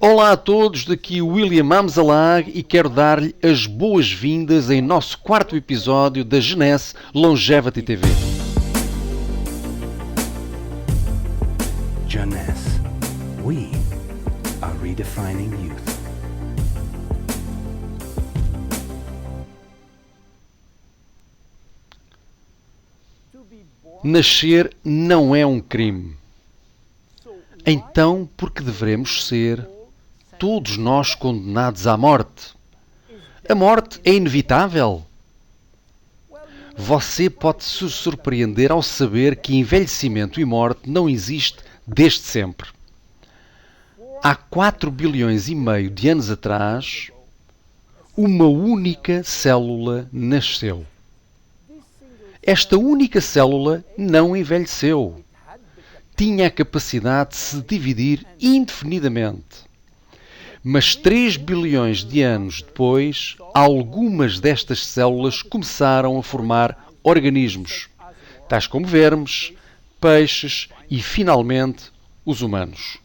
Olá a todos, daqui William Amzalag e quero dar-lhe as boas-vindas em nosso quarto episódio da Genesse Longevity TV. Jeunesse, we are redefining youth. Nascer não é um crime. Então, por que devemos ser todos nós condenados à morte? A morte é inevitável. Você pode se surpreender ao saber que envelhecimento e morte não existe desde sempre. Há 4 bilhões e meio de anos atrás, uma única célula nasceu. Esta única célula não envelheceu. Tinha a capacidade de se dividir indefinidamente. Mas 3 bilhões de anos depois, algumas destas células começaram a formar organismos, tais como vermes, peixes e, finalmente, os humanos.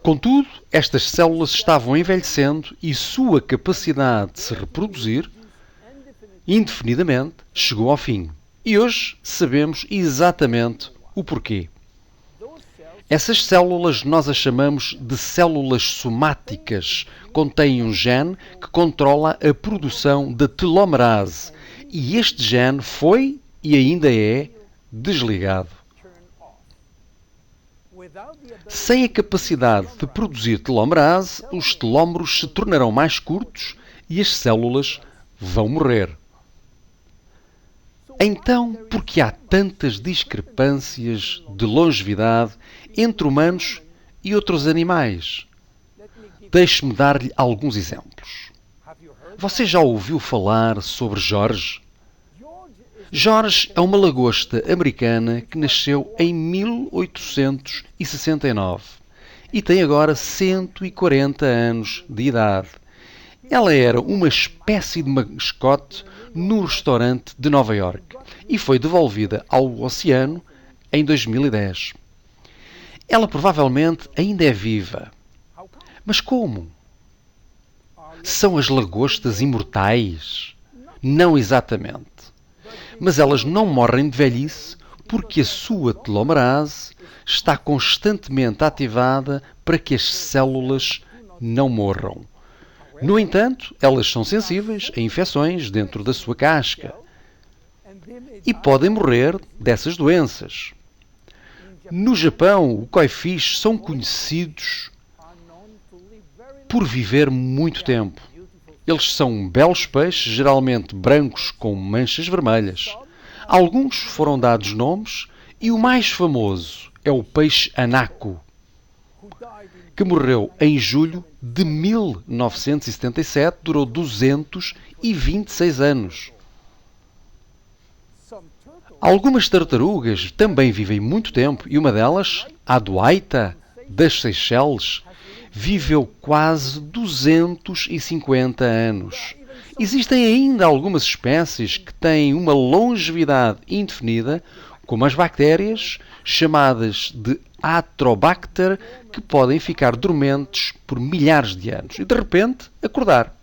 Contudo, estas células estavam envelhecendo e sua capacidade de se reproduzir indefinidamente chegou ao fim. E hoje sabemos exatamente o porquê. Essas células nós as chamamos de células somáticas. Contêm um gene que controla a produção da telomerase. E este gene foi e ainda é desligado. Sem a capacidade de produzir telomerase, os telómeros se tornarão mais curtos e as células vão morrer. Então, por que há tantas discrepâncias de longevidade entre humanos e outros animais? Deixe-me dar-lhe alguns exemplos. Você já ouviu falar sobre George? George é uma lagosta americana que nasceu em 1869 e tem agora 140 anos de idade. Ela era uma espécie de mascote no restaurante de Nova Iorque e foi devolvida ao oceano em 2010. Ela provavelmente ainda é viva. Mas como? São as lagostas imortais? Não exatamente. Mas elas não morrem de velhice porque a sua telomerase está constantemente ativada para que as células não morram. No entanto, elas são sensíveis a infecções dentro da sua casca e podem morrer dessas doenças. No Japão, o koi-fish são conhecidos por viver muito tempo. Eles são belos peixes, geralmente brancos com manchas vermelhas. Alguns foram dados nomes e o mais famoso é o peixe anaco, que morreu em julho de 1977, durou 226 anos. Algumas tartarugas também vivem muito tempo e uma delas, a Duaita, das Seychelles, viveu quase 250 anos. Existem ainda algumas espécies que têm uma longevidade indefinida, como as bactérias, chamadas de Atrobacter, que podem ficar dormentes por milhares de anos e, de repente, acordar.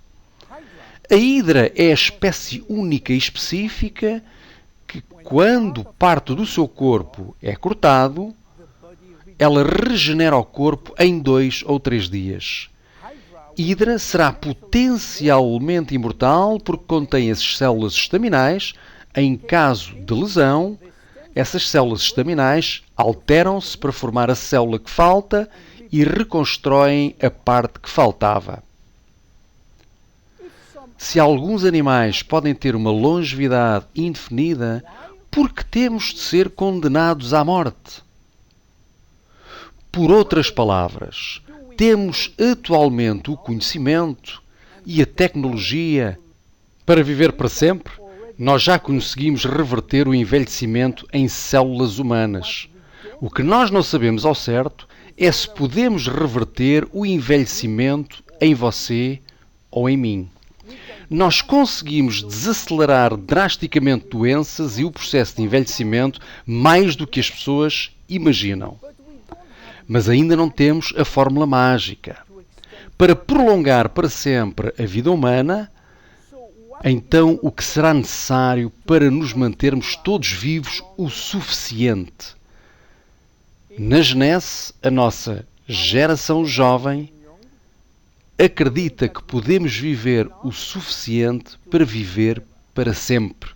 A hidra é a espécie única e específica que, quando parte do seu corpo é cortado, ela regenera o corpo em 2 ou 3 dias. Hidra será potencialmente imortal porque contém as células estaminais. Em caso de lesão, essas células estaminais alteram-se para formar a célula que falta e reconstroem a parte que faltava. Se alguns animais podem ter uma longevidade indefinida, por que temos de ser condenados à morte? Por outras palavras, temos atualmente o conhecimento e a tecnologia para viver para sempre? Nós já conseguimos reverter o envelhecimento em células humanas. O que nós não sabemos ao certo é se podemos reverter o envelhecimento em você ou em mim. Nós conseguimos desacelerar drasticamente doenças e o processo de envelhecimento mais do que as pessoas imaginam. Mas ainda não temos a fórmula mágica. Para prolongar para sempre a vida humana, então o que será necessário para nos mantermos todos vivos o suficiente? Na Genese, a nossa geração jovem acredita que podemos viver o suficiente para viver para sempre.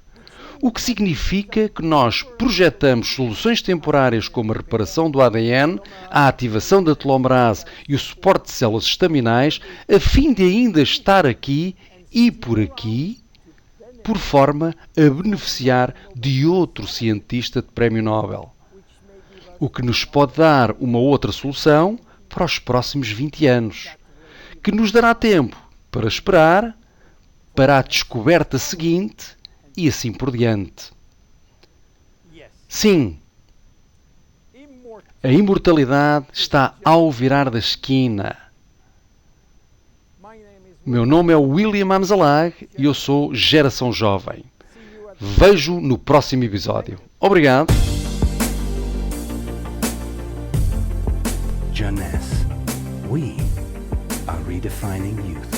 O que significa que nós projetamos soluções temporárias como a reparação do ADN, a ativação da telomerase e o suporte de células estaminais, a fim de ainda estar aqui e por aqui, por forma a beneficiar de outro cientista de prémio Nobel. O que nos pode dar uma outra solução para os próximos 20 anos, que nos dará tempo para esperar para a descoberta seguinte e assim por diante. Sim, a imortalidade está ao virar da esquina. Meu nome é William Amzalag e eu sou Geração Jovem. Vejo no próximo episódio. Obrigado. Jeunesse. We are redefining youth.